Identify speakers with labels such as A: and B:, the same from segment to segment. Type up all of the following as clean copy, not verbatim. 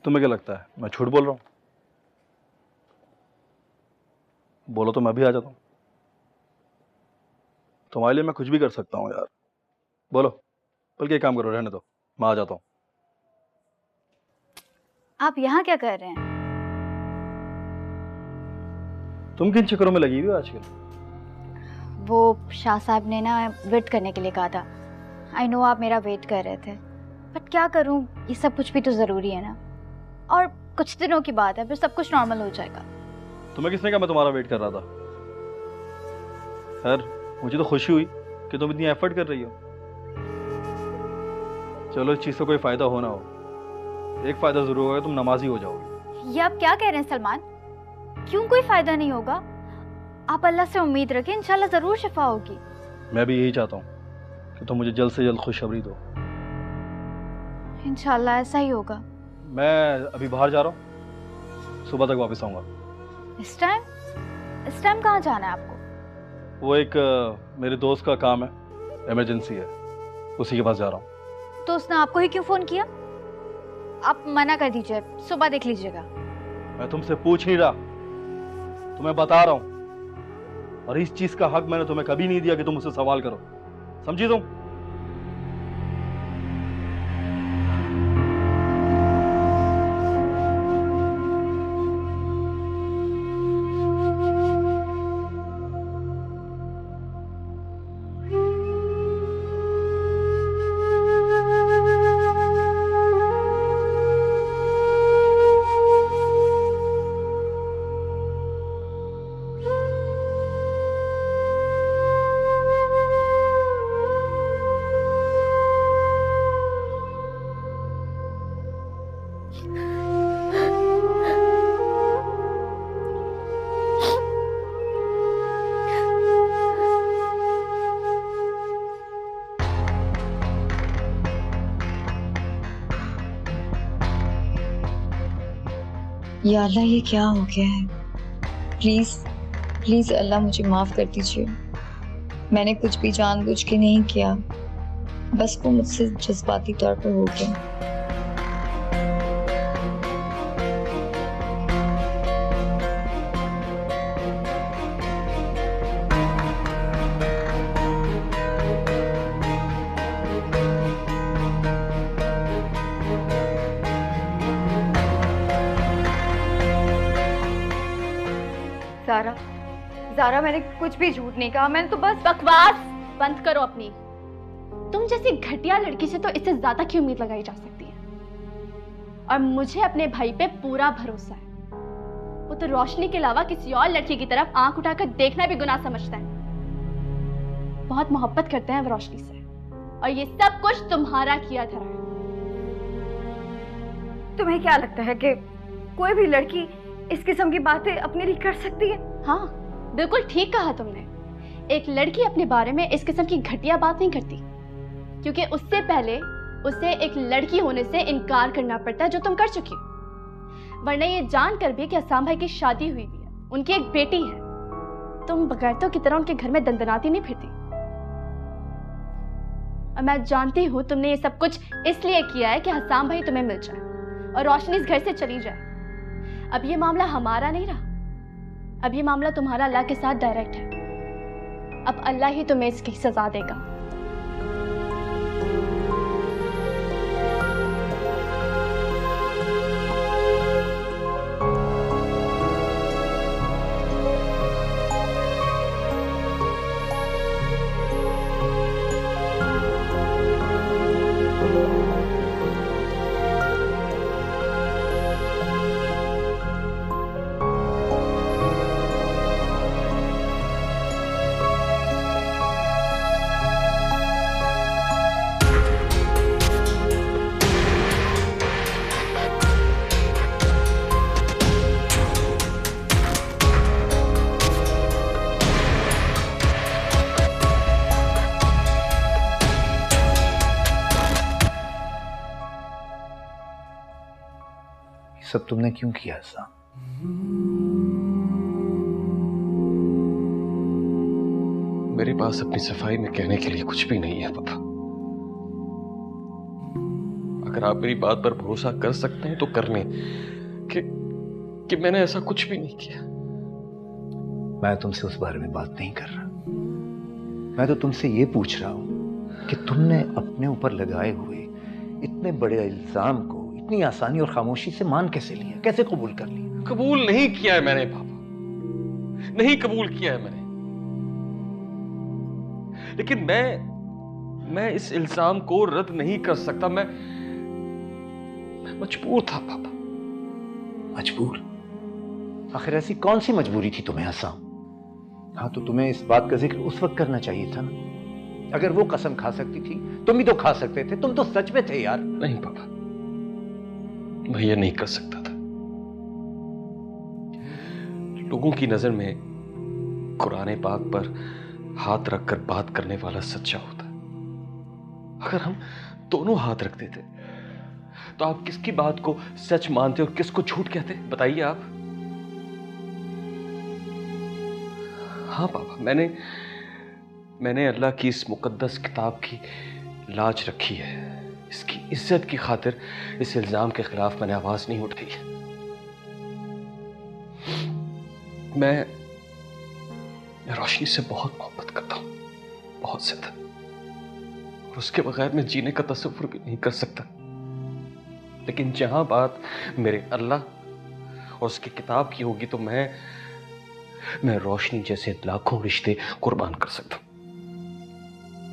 A: तुम्हें क्या लगता है मैं झूठ बोल रहा हूँ? बोलो तो मैं भी आ जाता हूँ। तुम्हारे लिए मैं कुछ भी कर सकता हूँ यार। बोलो, बल्कि एक काम करो, रहने दो, मैं आ जाता हूँ।
B: आप यहाँ क्या कर रहे हैं?
A: तुम किन चक्करों में लगी हुई हो आजकल?
B: वो शाह साहब ने ना वेट करने के लिए कहा था। आई नो आप मेरा वेट कर रहे थे, बट क्या करूँ, ये सब कुछ भी तो ज़रूरी है ना। और कुछ दिनों की बात है, फिर सब कुछ नॉर्मल हो जाएगा।
A: तुम्हें किसने कहा मैं तुम्हारा वेट कर रहा था? खैर, मुझे तो खुशी हुई कि तुम इतनी एफर्ट कर रही हो। चलो, इस चीज़ से कोई फ़ायदा हो ना हो, एक फ़ायदा ज़रूर होगा, तुम नमाजी हो जाओगे।
B: ये आप क्या कह रहे हैं सलमान? क्यों कोई फ़ायदा नहीं होगा? आप अल्लाह से उम्मीद रखें, इंशाल्लाह ज़रूर शिफा होगी।
A: मैं भी यही चाहता हूँ कि तुम मुझे जल्द से जल्द खुशखबरी दो।
B: इंशाल्लाह ऐसा ही होगा।
A: मैं अभी बाहर जा रहा हूँ, सुबह तक वापस आऊँगा।
B: इस टाइम कहाँ जाना है आपको?
A: वो एक मेरे दोस्त का काम है, इमरजेंसी है, उसी के पास जा रहा हूँ।
B: तो उसने आपको ही क्यों फ़ोन किया? आप मना कर दीजिए, सुबह देख लीजिएगा।
A: मैं तुमसे पूछ नहीं रहा, तुम्हें बता रहा हूँ, और इस चीज़ का हक मैंने तुम्हें कभी नहीं दिया कि तुम मुझसे सवाल करो, समझी तुम?
C: या अल्लाह, ये क्या हो गया है? प्लीज प्लीज अल्लाह, मुझे माफ कर दीजिए। मैंने कुछ भी जानबूझ के नहीं किया, बस वो मुझसे जज्बाती तौर पर हो गया।
B: ज़ारा, मैंने कुछ भी झूठ नहीं कहा, मैंने तो बस।
D: बकवास बंद करो अपनी। तुम जैसी घटिया लड़की से तो इससे ज्यादा की उम्मीद लगाई जा सकती है, और मुझे अपने भाई पे पूरा भरोसा है। वो तो रोशनी के अलावा किसी और लड़की की तरफ आंख उठाकर देखना भी गुनाह समझता है। बहुत मोहब्बत करते हैं वो रोशनी से, और ये सब कुछ तुम्हारा किया धरा है।
B: तुम्हें क्या लगता है कि कोई भी लड़की इस किस्म की बातें अपने लिए कर सकती है?
D: हाँ, बिल्कुल ठीक कहा तुमने। एक लड़की अपने बारे में इस किस्म की घटिया बात नहीं करती, क्योंकि उससे पहले उसे एक लड़की होने से इनकार करना पड़ता है, जो तुम कर चुकी हो। वरना ये जानकर भी कि असाम भाई की शादी हुई है, उनकी एक बेटी है, तुम बगैरतों की तरह उनके घर में दंदनाती नहीं फिरती। और मैं जानती हूँ तुमने ये सब कुछ इसलिए किया है कि असाम भाई तुम्हें मिल जाए और रोशनी इस घर से चली जाए। अब ये मामला हमारा नहीं रहा, अब ये मामला तुम्हारा अल्लाह के साथ डायरेक्ट है। अब अल्लाह ही तुम्हें इसकी सजा देगा।
E: सब तुमने क्यों किया ऐसा?
F: मेरे पास अपनी सफाई में कहने के लिए कुछ भी नहीं है पापा। अगर आप मेरी बात पर भरोसा कर सकते हैं तो कर लें कि मैंने ऐसा कुछ भी नहीं किया।
E: मैं तुमसे उस बारे में बात नहीं कर रहा। मैं तो तुमसे ये पूछ रहा हूं कि तुमने अपने ऊपर लगाए हुए इतने बड़े इल्जाम को इतनी आसानी और खामोशी से मान कैसे लिया, कैसे कबूल कर लिया?
F: कबूल नहीं किया है मैंने पापा, नहीं कबूल किया है मैंने। लेकिन मैं इस इल्जाम को रद्द नहीं कर सकता। मैं मजबूर था पापा।
E: मजबूर? आखिर ऐसी कौन सी मजबूरी थी तुम्हें हसाम? हाँ, तो तुम्हें इस बात का जिक्र उस वक्त करना चाहिए था ना। अगर वो कसम खा सकती थी, तुम भी तो खा सकते थे। तुम तो सच में थे यार।
F: नहीं पापा, मैं ये नहीं कर सकता था। लोगों की नजर में कुरान पाक पर हाथ रखकर बात करने वाला सच्चा होता है। अगर हम दोनों हाथ रख देते तो आप किसकी बात को सच मानते और किसको झूठ कहते? बताइए आप। हाँ पापा, मैंने अल्लाह की इस मुकद्दस किताब की लाज रखी है। इसकी इज्जत की खातिर इस इल्जाम के खिलाफ मैंने आवाज नहीं उठाई है। मैं रोशनी से बहुत मोहब्बत करता हूं, बहुत ज्यादा, और उसके बगैर मैं जीने का तसव्वुर भी नहीं कर सकता। लेकिन जहां बात मेरे अल्लाह और उसकी किताब की होगी तो मैं रोशनी जैसे लाखों रिश्ते कुर्बान कर सकता हूं,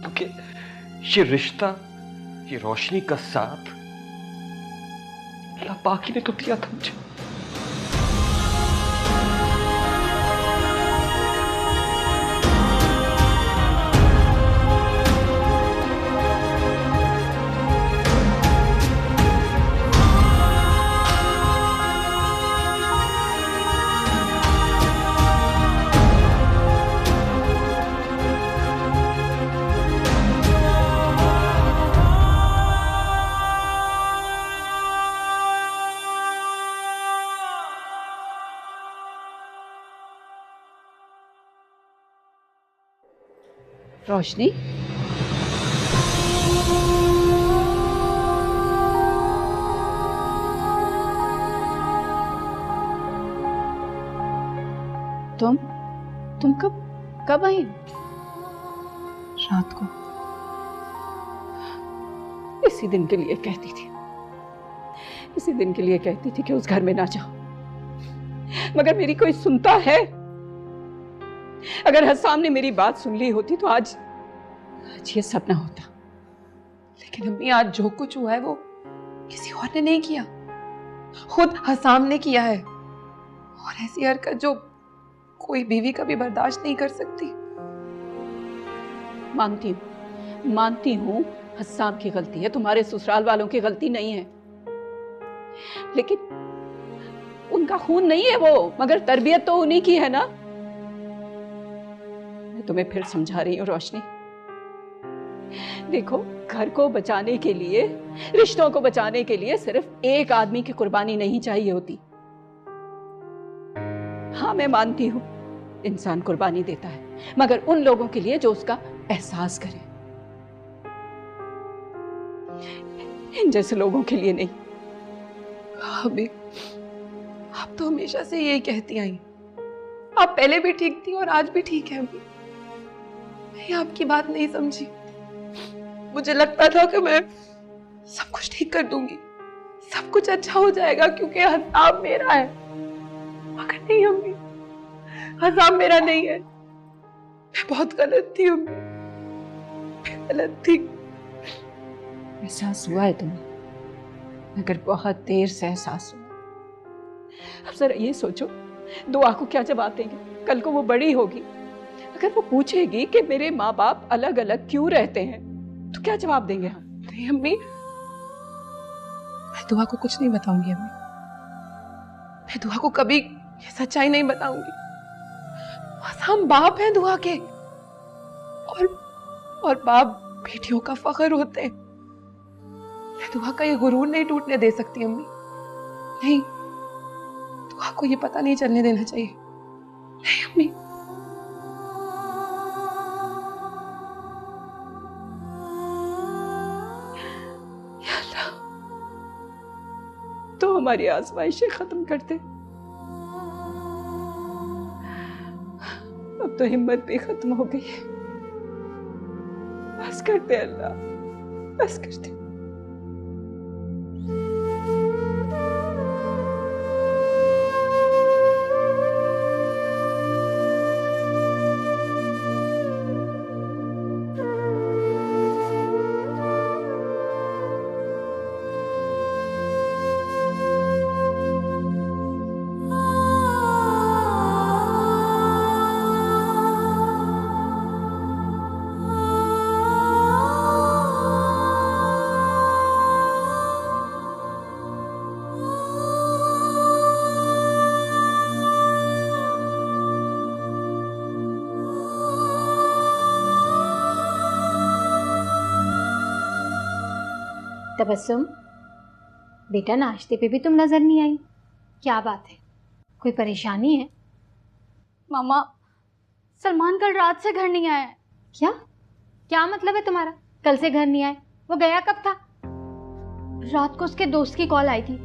F: क्योंकि ये रिश्ता, ये रोशनी का साथ अल्लाह पाक ही ने तो दिया था मुझे।
G: रोशनी, तुम कब आई?
C: रात को।
G: इसी दिन के लिए कहती थी, इसी दिन के लिए कहती थी कि उस घर में ना जाओ, मगर मेरी कोई सुनता है? अगर हसाम ने मेरी बात सुन ली होती तो आज ये सपना होता।
H: लेकिन अम्मी, आज जो कुछ हुआ है वो किसी और ने नहीं किया, खुद हसाम ने किया है। और ऐसी हरकत जो कोई बीवी कभी बर्दाश्त नहीं कर सकती।
G: मानती हूँ हसाम की गलती है, तुम्हारे ससुराल वालों की गलती नहीं है। लेकिन उनका खून नहीं है वो, मगर तरबियत तो उन्हीं की है ना। मैं तुम्हें फिर समझा रही हूँ रोशनी, देखो, घर को बचाने के लिए, रिश्तों को बचाने के लिए सिर्फ एक आदमी की कुर्बानी नहीं चाहिए होती। हाँ, मैं मानती हूँ इंसान कुर्बानी देता है, मगर उन लोगों के लिए जो उसका एहसास करे, इन जैसे लोगों के लिए नहीं।
H: अभी आप तो हमेशा से यही कहती आई, आप पहले भी ठीक थी और आज भी ठीक है। अभी मैं आपकी बात नहीं समझी। मुझे लगता था कि मैं सब कुछ ठीक कर दूंगी, सब कुछ अच्छा हो जाएगा क्योंकि हसाब मेरा है। मगर नहीं अम्मी, हसाब मेरा नहीं है। मैं बहुत गलत थी अम्मी, मैं गलत थी।
G: एहसास हुआ है तुम्हें, मगर बहुत देर से एहसास हुआ। अब जरा ये सोचो, दुआ को क्या जवाब देंगे? कल को वो बड़ी होगी, अगर वो पूछेगी कि मेरे माँ बाप अलग अलग क्यों रहते हैं, तो क्या जवाब देंगे हम?
H: नहीं अम्मी, मैं दुआ को कुछ नहीं बताऊंगी अम्मी। मैं दुआ को कभी ये सच्चाई नहीं बताऊंगी। हम बाप हैं दुआ के, और बाप बेटियों का फख्र होते हैं। मैं दुआ का ये गुरूर नहीं टूटने दे सकती अम्मी। नहीं, दुआ को ये पता नहीं चलने देना चाहिए। नहीं अम्मी। या अल्लाह,
G: हमारी आजमाइशें खत्म कर दे। अब तो हिम्मत भी खत्म हो गई है। बस कर दे अल्लाह, बस कर दे।
I: तबस्सुम, बेटा नाश्ते पे भी तुम नजर नहीं आई, क्या बात है? कोई परेशानी है?
D: मामा, सलमान कल रात से घर नहीं आया है।
I: क्या क्या मतलब है तुम्हारा? कल से घर नहीं आए? वो गया कब था?
D: रात को उसके दोस्त की कॉल आई थी,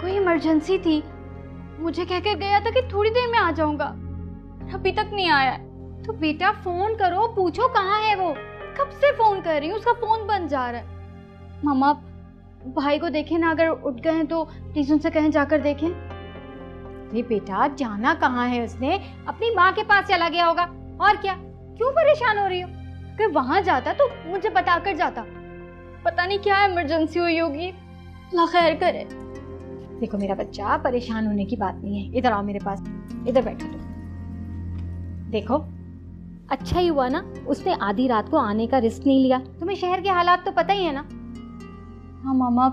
D: कोई इमरजेंसी थी, मुझे कहकर गया था कि थोड़ी देर में आ जाऊंगा, अभी तक नहीं आया है।
I: तो बेटा फोन करो, पूछो कहाँ है वो।
D: कब से फोन कर रही हूँ, उसका फोन बंद जा रहा है। मामा, भाई को देखें ना, अगर उठ गए हैं तो प्लीज उनसे कहें जाकर देखें।
I: अरे बेटा, जाना कहाँ है उसने? अपनी माँ के पास चला गया होगा, और क्या? क्यों परेशान हो रही हो?
D: अगर वहां जाता तो मुझे बताकर जाता। पता नहीं क्या इमरजेंसी हुई होगी, अल्लाह खैर करे।
I: देखो मेरा बच्चा, परेशान होने की बात नहीं है। इधर आओ मेरे पास, इधर बैठो तुम। देखो, अच्छा ही हुआ ना उसने आधी रात को आने का रिस्क नहीं लिया। तुम्हें शहर के हालात तो पता ही है ना।
D: हाँ मामा,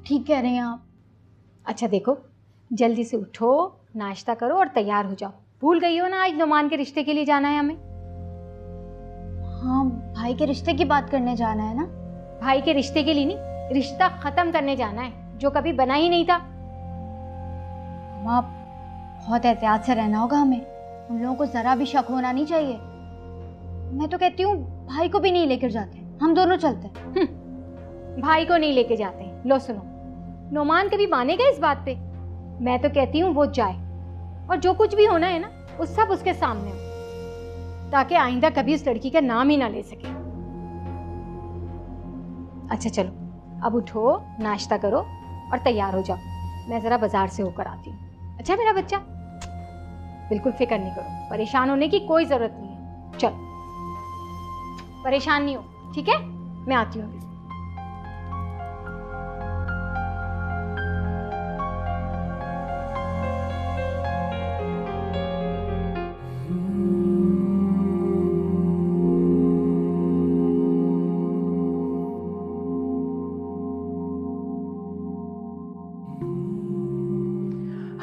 D: ठीक कह रहे हैं आप।
I: अच्छा देखो, जल्दी से उठो, नाश्ता करो और तैयार हो जाओ। भूल गई हो ना आज नुमान के रिश्ते के लिए जाना है हमें।
D: हाँ, भाई के रिश्ते की बात करने जाना है ना।
I: भाई के रिश्ते के लिए नहीं, रिश्ता खत्म करने जाना है जो कभी बना ही नहीं था।
D: माँ, बहुत एहतियात से रहना होगा हमें, उन लोगों को जरा भी शक होना नहीं चाहिए। मैं तो कहती हूँ भाई को भी नहीं लेकर जाते, हम दोनों चलते हैं।
I: भाई को नहीं लेके जाते। लो सुनो, नोमान कभी मानेगा इस बात पे? मैं तो कहती हूँ वो जाए, और जो कुछ भी होना है ना वो सब उसके सामने हो, ताकि आइंदा कभी उस लड़की का नाम ही ना ले सके। अच्छा चलो, अब उठो, नाश्ता करो और तैयार हो जाओ। मैं जरा बाजार से होकर आती हूँ। अच्छा मेरा बच्चा, बिल्कुल फिक्र नहीं करो, परेशान होने की कोई जरूरत नहीं है। चलो, परेशान नहीं हो, ठीक है? मैं आती हूँ।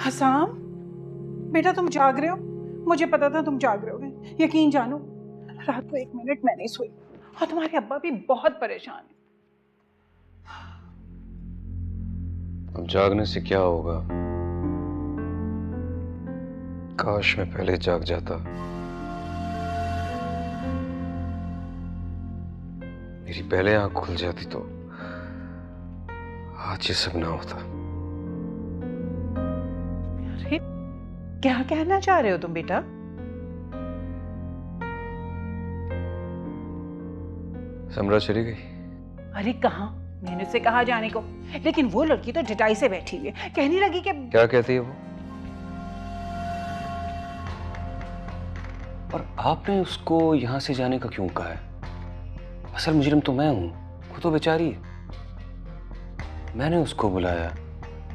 G: हसाम, बेटा तुम जाग रहे हो? मुझे पता था तुम जाग रहे होगे। यकीन जानो, रात को 1 मिनट मैं नहीं सोई, और तुम्हारे अब्बा भी बहुत परेशान है।
F: अब जागने से क्या होगा? काश मैं पहले जाग जाता। मेरी पहले आंख खुल जाती तो आज ये सब ना होता।
G: क्या कहना चाह रहे हो तुम बेटा?
F: समरा चली गई?
G: अरे कहाँ, मैंने उससे कहा जाने को, लेकिन वो लड़की तो ढिठाई से बैठी हुई है, कहने लगी कि
F: क्या कहती है वो? और आपने उसको यहां से जाने का क्यों कहा है? असल मुजरिम तो मैं हूं, वो तो बेचारी है। मैंने उसको बुलाया,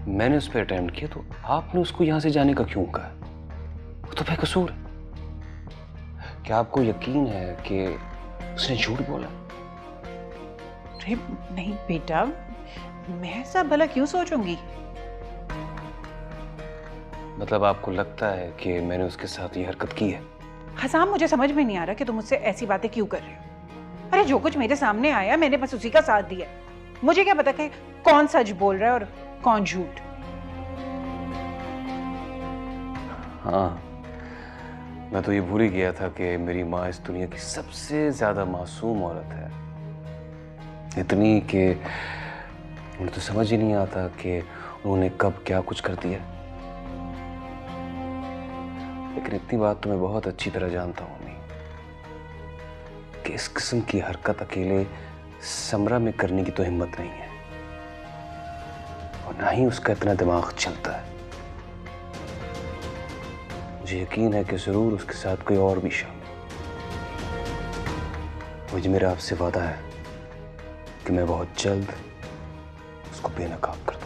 F: मैंने उस पर अटेम्प्ट किया, तो आपने उसको यहां से जाने का क्यों कहा? वो तो बेकसूर है। क्या आपको यकीन है कि उसने झूठ बोला?
G: अरे नहीं बेटा, मैं ऐसा भला क्यों सोचूंगी?
F: मतलब आपको लगता है कि मैंने उसके साथ ये हरकत की है?
G: हसाम, मुझे समझ में नहीं आ रहा कि तुम मुझसे ऐसी बातें क्यों कर रहे हो। अरे जो कुछ मेरे सामने आया मैंने बस उसी का साथ दिया। मुझे क्या पता कि कौन सच बोल रहा है और कौन झूठ।
F: हाँ, मैं तो ये भूल ही गया था कि मेरी माँ इस दुनिया की सबसे ज्यादा मासूम औरत है। इतनी कि मुझे तो समझ ही नहीं आता कि उन्होंने कब क्या कुछ कर दिया, लेकिन इतनी बात तो मैं बहुत अच्छी तरह जानता हूं अम्मी कि इस किस्म की हरकत अकेले समरा में करने की तो हिम्मत नहीं है, और ना ही उसका इतना दिमाग चलता है। मुझे यकीन है कि जरूर उसके साथ कोई और भी शामिल। मुझे मेरा आपसे वादा है कि मैं बहुत जल्द उसको बेनकाब कर दूंगा।